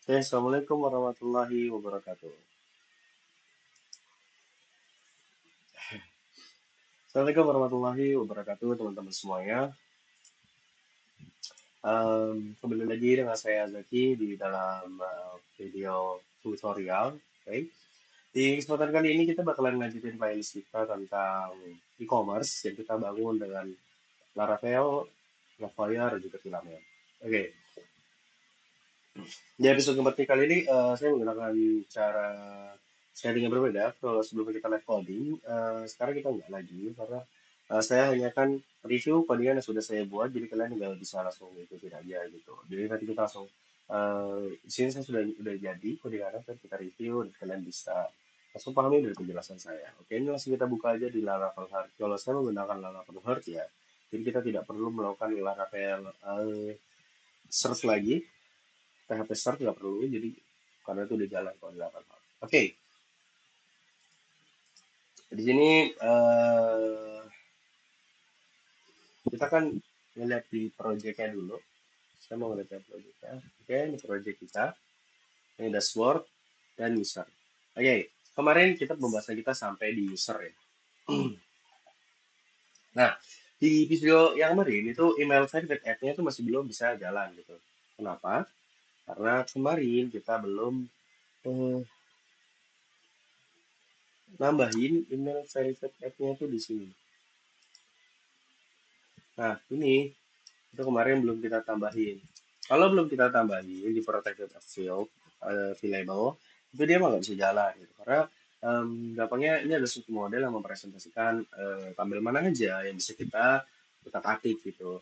Oke, Assalamualaikum warahmatullahi wabarakatuh. Assalamualaikum warahmatullahi wabarakatuh, teman-teman semuanya. Kembali lagi dengan saya Zaki di dalam video tutorial. Oke. Di kesempatan kali ini kita bakalan lanjutin playlist kita tentang e-commerce yang kita bangun dengan Laravel, Cloudflare, dan juga Filament. Oke, di episode keempat kali ini saya menggunakan cara sharing yang berbeda. Kalau sebelumnya kita live coding, sekarang kita nggak lagi karena saya hanya akan review codingan yang sudah saya buat, jadi kalian tinggal bisa langsung ikutin aja gitu. Jadi nanti kita langsung di sini saya sudah jadi codingannya, kan kita review dan kalian bisa langsung pahami dari penjelasan saya. Oke, ini langsung kita buka aja di Laravel Heart. Kalau saya menggunakan Laravel Heart ya, jadi kita tidak perlu melakukan Laravel search lagi. PHP Start nggak perlu, jadi karena itu udah jalan kalau di 8 hal. Oke, di sini kita kan ngeliat di projectnya dulu. Saya mau ngeliat yang projectnya. Oke, ini project kita. Ini dashboard dan user. Oke, kemarin kita pembahasan kita sampai di user ya. Nah, di video yang kemarin itu email verified app-nya itu masih belum bisa jalan gitu. Kenapa? Karena kemarin kita belum eh, nambahin email verified app-nya itu di sini. Nah, ini itu kemarin belum kita tambahin. Kalau belum kita tambahin di protected field, label, itu dia mah nggak bisa jalan gitu. Karena gampangnya ini ada suatu model yang mempresentasikan tabel mana aja yang bisa kita tetap aktif gitu.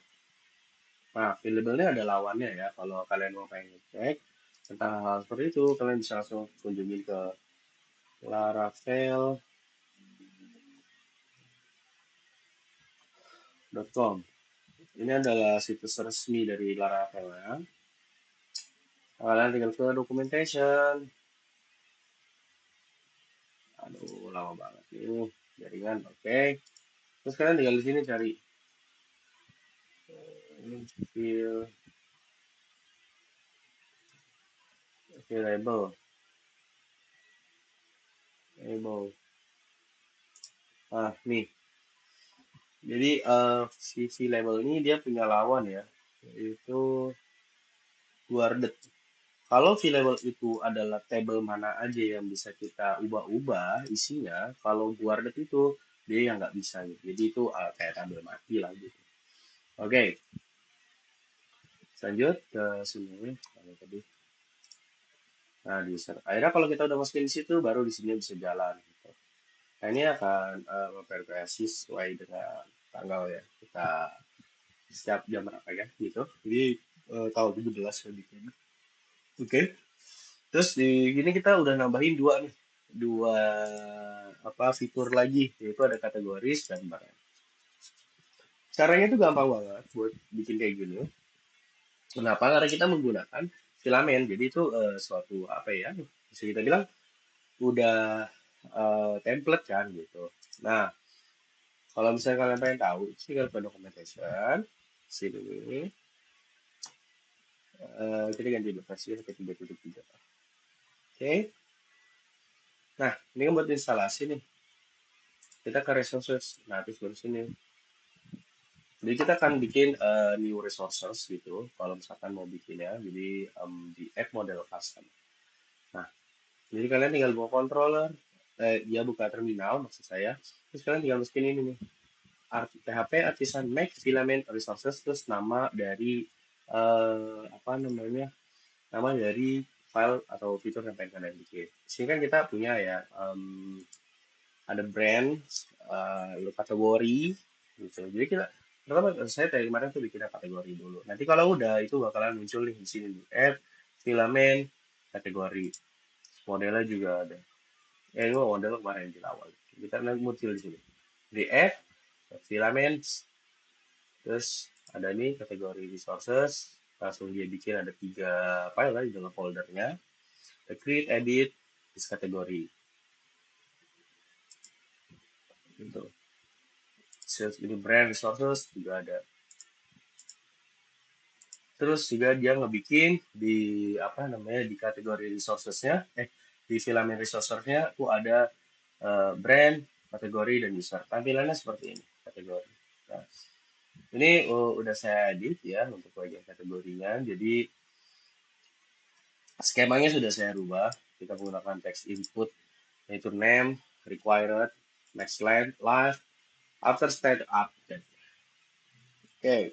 Nah, available-nya ada lawannya ya. Kalau kalian mau pengen cek tentang hal seperti itu, kalian bisa langsung kunjungi ke laravel.com. Ini adalah situs resmi dari Laravel ya. Kalian tinggal ke documentation. Aduh, lama banget nih. Jaringan, oke. Terus kalian tinggal di sini cari file, label, label. Ah, nih. Jadi si label ini dia punya lawan ya, yaitu Guarded. Kalau label itu adalah table mana aja yang bisa kita ubah-ubah isinya, kalau Guarded itu dia yang nggak bisa gitu. Jadi itu kayak tabel mati lah gitu. Oke, lanjut ke sini. Kalau tadi. Nah, di user. Akhirnya kalau kita udah masukin di situ, baru di sini bisa jalan. Gitu. Nah, ini akan memverifikasi sesuai dengan tanggal ya. Kita setiap jam berapa ya, gitu. Jadi tahun 17 saya bikin. Oke. Terus di sini kita udah nambahin dua nih. Dua apa fitur lagi, yaitu ada kategoris dan barang. Caranya itu gampang banget buat bikin kayak gini. Kenapa? Karena kita menggunakan filamen. Jadi itu suatu apa ya? Bisa kita bilang udah template kan gitu. Nah, kalau misalnya kalian pengen tahu, tinggal ke documentation, sini, kita ganti versi ke 3.3. Oke, nah ini kan buat instalasi nih. Kita ke resources, nah terus baru sini. Jadi kita akan bikin new resources gitu, kalau misalkan mau bikin ya. Jadi di add model custom. Nah, jadi kalian tinggal buka controller, ya buka terminal maksud saya. Terus kalian tinggal masukin ini nih, PHP Artisan Make Filament Resources, terus nama dari apa namanya, nama dari file atau fitur yang pengen kalian bikin. Di sini kan kita punya ya, ada brand, kategori gitu. Jadi kita pertama saya dari kemarin tuh bikin kategori dulu. Nanti kalau udah itu bakalan muncul nih di sini nih, add filament kategori. Modelnya juga ada. Ini model kemarin di awal. Kita nanti muncul di sini. Di add filaments. Terus ada nih kategori resources, langsung dia bikin ada 3 file lah di dalam foldernya. Create, edit, this kategori. Gitu. Sales ini brand resources juga ada. Terus juga dia ngebikin di apa namanya di kategori resources-nya, di filament resources-nya tuh ada brand, kategori dan user. Tampilannya seperti ini kategori. Nah, ini udah saya edit ya untuk bagian kategorinya. Jadi skemanya sudah saya rubah. Kita menggunakan text input yaitu name, required, next line, live, after state update. Oke,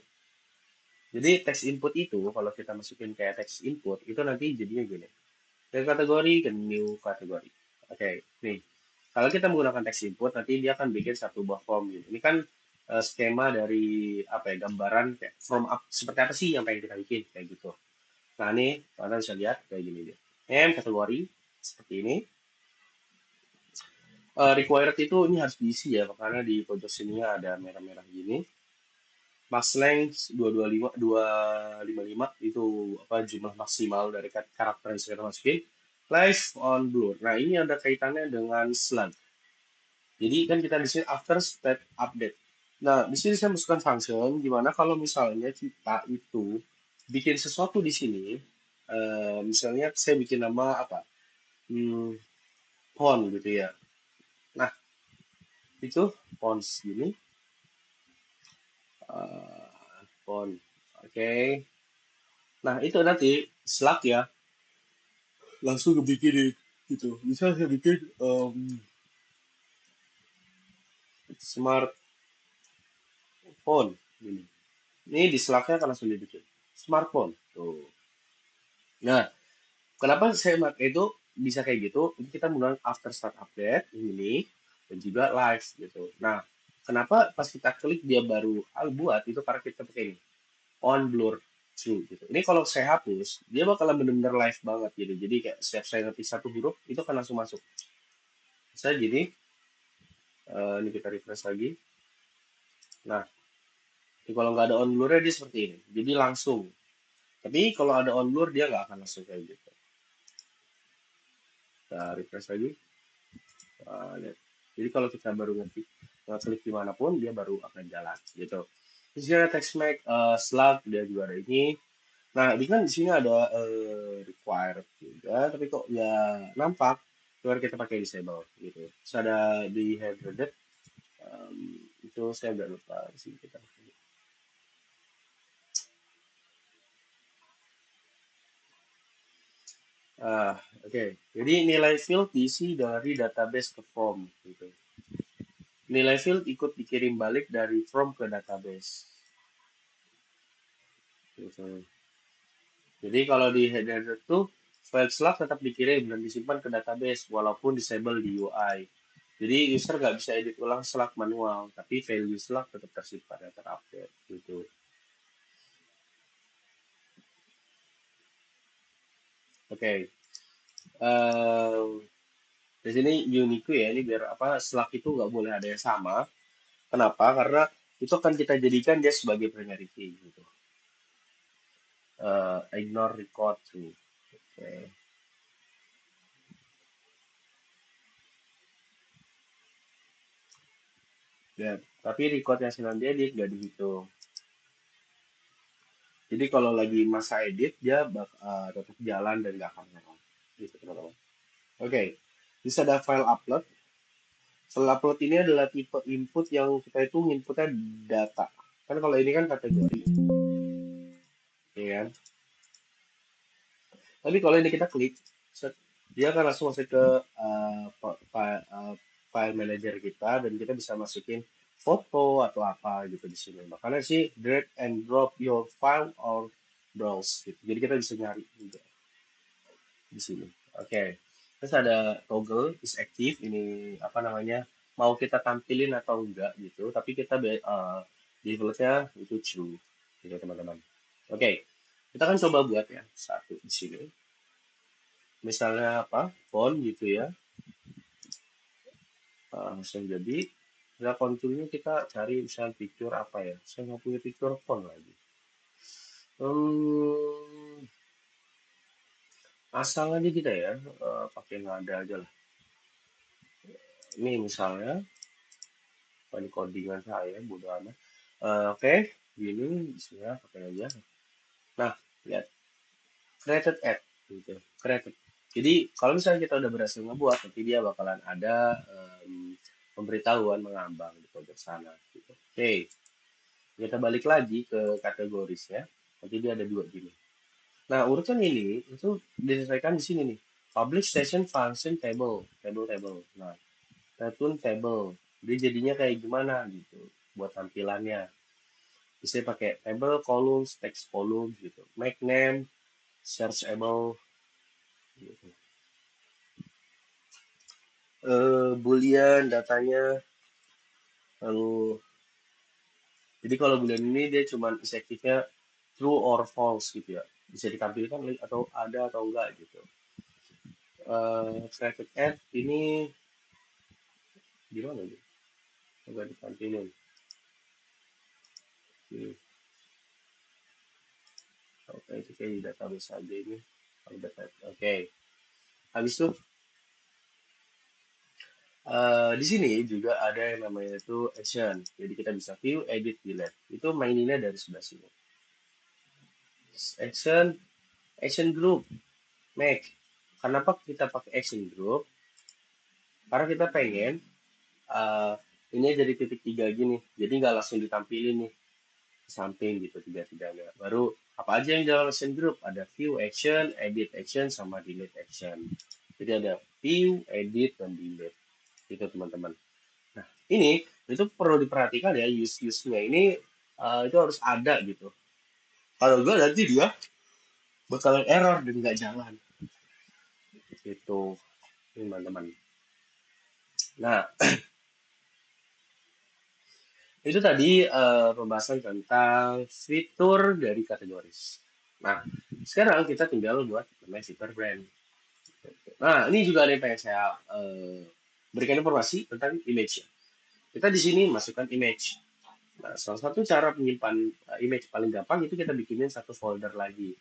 jadi text input itu kalau kita masukin kayak text input itu nanti jadinya gini. Dari kategori ke new kategori. Oke, nih. Kalau kita menggunakan text input nanti dia akan bikin satu buah form gitu. Ini kan skema dari apa ya gambaran kayak from up seperti apa sih yang pengen kita bikin kayak gitu. Nah, ini kalian bisa lihat kayak gini dia. Kategori seperti ini. Required itu ini harus diisi ya karena di pojok sininya ada merah-merah gini. Max length 255 itu apa jumlah maksimal dari karakter yang saya masukin. Live on blur. Nah, ini ada kaitannya dengan slug. Jadi kan kita di sini after state update. Nah, di sini saya masukkan function gimana kalau misalnya kita itu bikin sesuatu di sini, misalnya saya bikin nama apa, hmm, font gitu ya. Nah, itu font gini, font. Oke. Nah, itu nanti slug ya, langsung kebikin gitu. Bisa saya bikin smartphone gini. Ini di slugnya akan langsung dibikin smartphone. Tuh. Nah, kenapa saya pakai itu bisa kayak gitu? Ini kita menggunakan after start update ini dan juga live gitu. Nah, kenapa pas kita klik dia baru buat itu karena kita pakai ini on blur true gitu. Ini kalau saya hapus, dia bakalan benar-benar live banget gitu. Jadi kayak setiap saya ngetik satu huruf itu akan langsung masuk. Saya jadi ini kita refresh lagi. Nah, ini kalau nggak ada on blur dia seperti ini. Jadi langsung. Tapi kalau ada on blur dia nggak akan langsung kayak gitu. Kita refresh lagi. Lihat. Jadi kalau kita baru ngetik klik dimanapun dia baru akan jalan gitu. Terus dia ada text make slug dia juga ada ini. Nah ini kan di sini ada required juga, tapi kok ya nampak keluar kita pakai disable gitu. Terus ada di headed itu saya agak lupa sih kita. Oke. Jadi nilai field diisi dari database ke form gitu. Nilai field ikut dikirim balik dari from ke database. Gitu. Jadi kalau di header itu file slug tetap dikirim dan disimpan ke database walaupun disable di UI. Jadi user nggak bisa edit ulang slug manual, tapi value slug tetap tersimpan dan terupdate gitu. Oke, okay. Di sini unique ya, ini biar apa slug itu nggak boleh ada yang sama. Kenapa? Karena itu akan kita jadikan dia sebagai primary key gitu. Ignore record tuh. Oke. Okay. Ya, tapi record yang sedang diedit nggak dihitung. Jadi kalau lagi masa edit dia tetap jalan dan nggak akan ngerol. Gitu teman-teman. Oke, bisa ada file upload. File upload ini adalah tipe input yang kita itu inputnya data. Kan kalau ini kan kategori, ya kan? Tapi kalau ini kita klik, dia akan langsung masuk ke file manager kita dan kita bisa masukin foto atau apa gitu di sini. Makanya sih drag and drop your file or browse gitu. Jadi kita bisa nyari juga di sini. Oke. Terus ada toggle is active ini apa namanya? Mau kita tampilin atau enggak gitu, tapi kita defaultnya itu true gitu teman-teman. Oke. Kita kan coba buat ya satu di sini. Misalnya apa? Font gitu ya. Langsung jadi nah konturnya kita cari misalnya picture apa ya? Saya nggak punya picture font lagi. Hmm, asal aja kita ya, pakai nada aja lah. Ini misalnya ini codingan saya bodo amat. Oke, gini bisa pakai aja. Nah, lihat created ad gitu. Created. Jadi kalau misalnya kita udah berhasil ngebuat, nanti dia bakalan ada pemberitahuan mengambang di pojok sana. Gitu. Oke, kita balik lagi ke kategoris ya. Nanti dia ada dua gini. Nah, urutan ini itu disesuaikan di sini nih. Public station function table, table. Nah, return table. Jadi jadinya kayak gimana gitu buat tampilannya. Bisa pakai table, columns, text columns gitu. Make name, searchable gitu. Boolean datanya lalu jadi kalau boolean ini dia cuma efektifnya true or false gitu ya. Bisa ditampilkan atau ada atau enggak gitu. Private add ini gimana gitu? Coba ditampilin. Hmm. Oke, itu kayak di database aja ini. Oke. Habis itu di sini juga ada yang namanya itu action. Jadi kita bisa view, edit, delete. Itu maininnya dari sebelah sini. Action, action group, make. Kenapa kita pakai action group? Karena kita pengen uh, ini jadi titik tiga gini. Jadi nggak langsung ditampilin nih samping gitu tiga-tiganya. Baru apa aja yang dalam action group? Ada view action, edit action, sama delete action. Jadi ada view, edit, dan delete. Itu teman-teman. Nah, ini itu perlu diperhatikan ya use-use-nya ini itu harus ada gitu. Kalau enggak nanti dia bakalan error dan nggak jalan. Itu teman-teman. Nah, itu tadi pembahasan tentang fitur dari kategoris. Nah, sekarang kita tinggal buat namanya fitur brand. Nah, ini juga ada yang pengen saya berikan informasi tentang image. Kita di sini masukkan image. Nah, salah satu cara menyimpan image paling gampang itu kita bikinin satu folder lagi.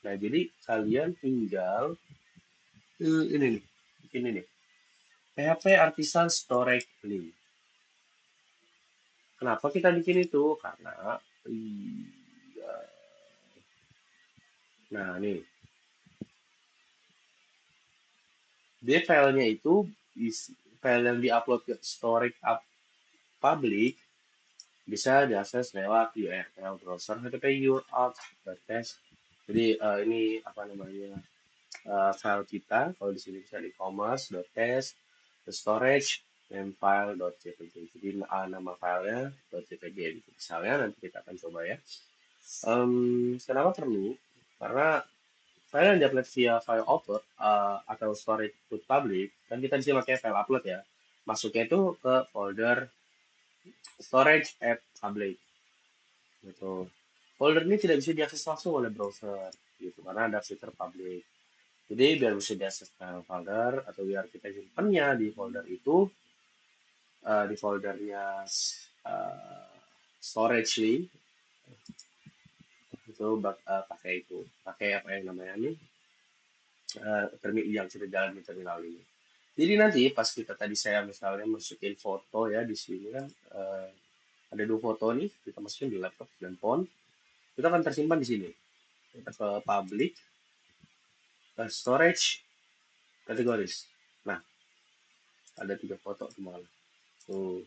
Nah, jadi kalian tinggal ini nih, bikin ini. PHP Artisan Storage Link. Kenapa kita bikin itu? Karena nah nih, dia filenya itu file yang diupload ke storage up public bisa diakses lewat URL browser HTTP URL test. Jadi ini apa namanya file kita kalau di sini bisa e-commerce.test the storage and file.jpg. Jadi nama filenya .jpg. Misalnya nanti kita akan coba ya. Kenapa perlu? Karena file yang diupload via file upload atau storage to public, kan kita bisa pakai file upload ya. Masuknya itu ke folder storage at public. Gitu. Folder ini tidak bisa diakses langsung oleh browser, gitu, karena ada fitur public. Jadi biar bisa diakses ke folder atau biar kita simpannya di folder itu, di foldernya uh, storage link, itu pakai itu, pakai apa yang namanya ini, yang sudah jalan di terminal ini. Jadi nanti pas kita tadi saya misalnya masukin foto ya di sini kan ada dua foto nih kita masukin di laptop dan phone itu akan tersimpan di sini. Kita ke public, ke storage, kategoris. Nah ada tiga foto teman. Tuh.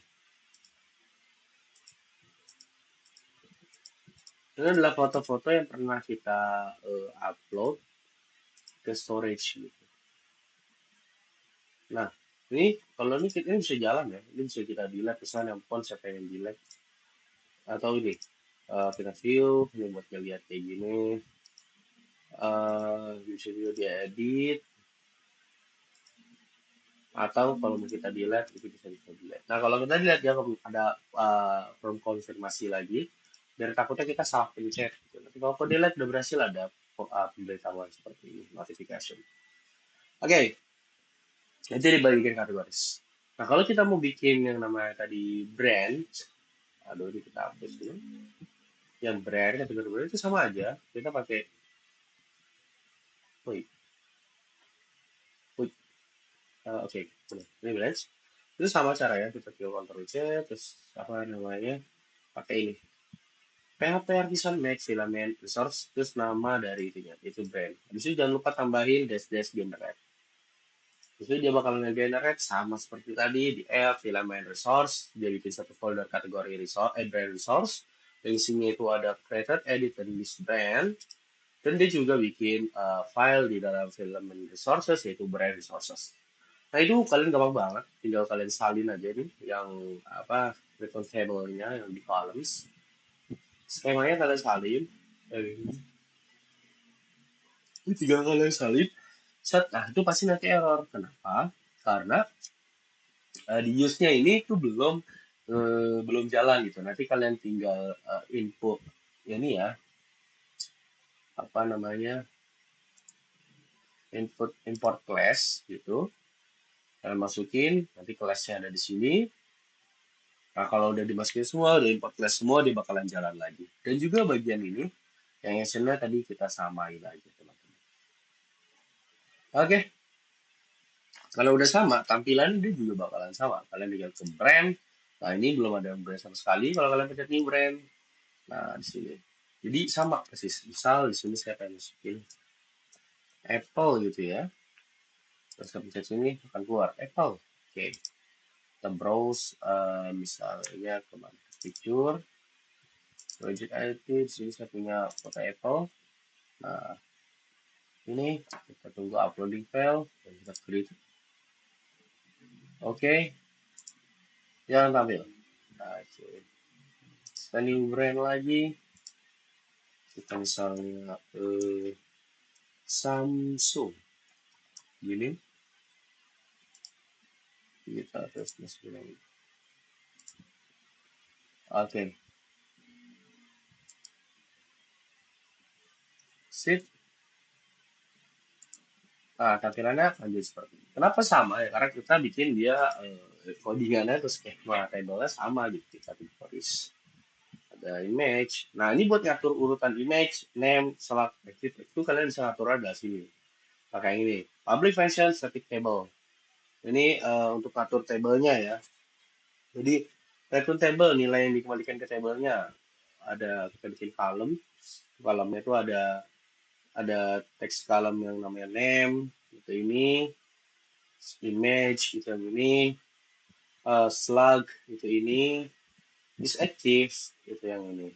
Ini adalah foto-foto yang pernah kita upload ke storage gitu. Nah ini kalau ini bisa jalan ya, ini bisa kita delete misalnya yang phone saya pengen delete atau ini kita view ini buat ngeliat kayak gini bisa juga diedit atau kalau mau kita delete itu bisa delete. Nah kalau kita delete ya ada form konfirmasi lagi dari takutnya kita salah pencet gitu. Tapi kalau aku delete udah berhasil ada pemberitahuan seperti ini notification. Oke, itu dibagikan kategoris. Nah kalau kita mau bikin yang namanya tadi brand, aduh ini kita update dulu. Yang brand kategori brand itu sama aja. Kita pakai, wait, wait, oke, ini brand. Itu sama caranya kita pilih Ctrl C terus apa namanya pakai ini PHP Artisan Max Filament Resource, terus nama dari itunya, itu brand. Habis itu jangan lupa tambahin dash generate. Itu dia bakal nge-generate sama seperti tadi di add filament resource, dia bikin satu folder kategori resource, brand resource, dan isinya itu ada created, edit, dan list brand. Dan dia juga bikin file di dalam filament resources, yaitu brand resources. Nah itu kalian gampang banget, tinggal kalian salin aja nih yang apa return table-nya yang di columns. Skemanya kalian salin, ini tinggal kalian salin. Set, nah itu pasti nanti error. Kenapa? Karena di use-nya ini tuh belum jalan gitu. Nanti kalian tinggal input ini ya, apa namanya, input import class gitu. Kalian masukin, nanti kelasnya ada di sini. Nah, kalau udah dimasukin semua, udah import class semua, dia bakalan jalan lagi. Dan juga bagian ini, yang actionnya tadi kita samain aja, teman-teman. Oke, kalau udah sama, tampilan dia juga bakalan sama. Kalian tinggal ke brand. Nah, ini belum ada brand sama sekali. Kalau kalian pencet new brand, nah di sini. Jadi sama persis. Misal di sini saya akan masukin Apple gitu ya. Terus saya pencet sini akan keluar Apple. Oke. Kita browse misalnya kemana? Picture, project IT. Di sini saya punya foto Apple. Nah, ini kita tunggu uploading file dan kita create. Oke, jangan tampil. Nah, kita new brand lagi. Kita misalnya Samsung. Gini, kita terus masukin lagi. Oke, sip. Nah, tampilannya akan jadi seperti ini. Kenapa sama ya? Karena kita bikin dia codingannya atau skema table-nya sama gitu. Kita tulis ada image. Nah, ini buat ngatur urutan image, name, select, exit. Itu kalian bisa ngatur ada sini. Pakai ini. Public function static table. Ini untuk ngatur tabelnya ya. Jadi, return table, nilai yang dikembalikan ke tabelnya. Ada, kita bikin column. Column itu ada teks column yang namanya name, itu ini, image itu yang ini, slug itu ini, disactive itu yang ini.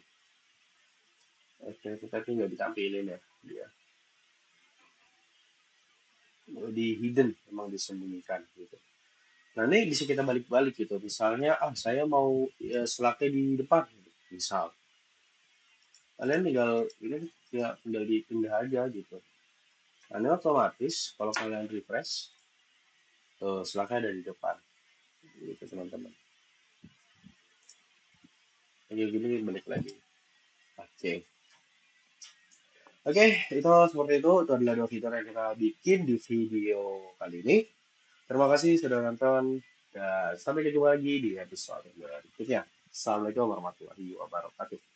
Oke, tapi nggak ditampilin ya dia. Di hidden, memang disembunyikan gitu. Nah ini bisa kita balik-balik gitu. Misalnya, saya mau ya, slugnya di depan, gitu. Misal. Kalian tinggal ini ya tinggal dipindah aja gitu. Nah, ini otomatis kalau kalian refresh, tuh slugnya ada di depan, gitu teman-teman. Kayak gini balik lagi. Oke. Oke, itu seperti itu. Itu adalah dua fitur yang kita bikin di video kali ini. Terima kasih sudah nonton. Dan sampai ketemu lagi di episode berikutnya. Assalamualaikum warahmatullahi wabarakatuh.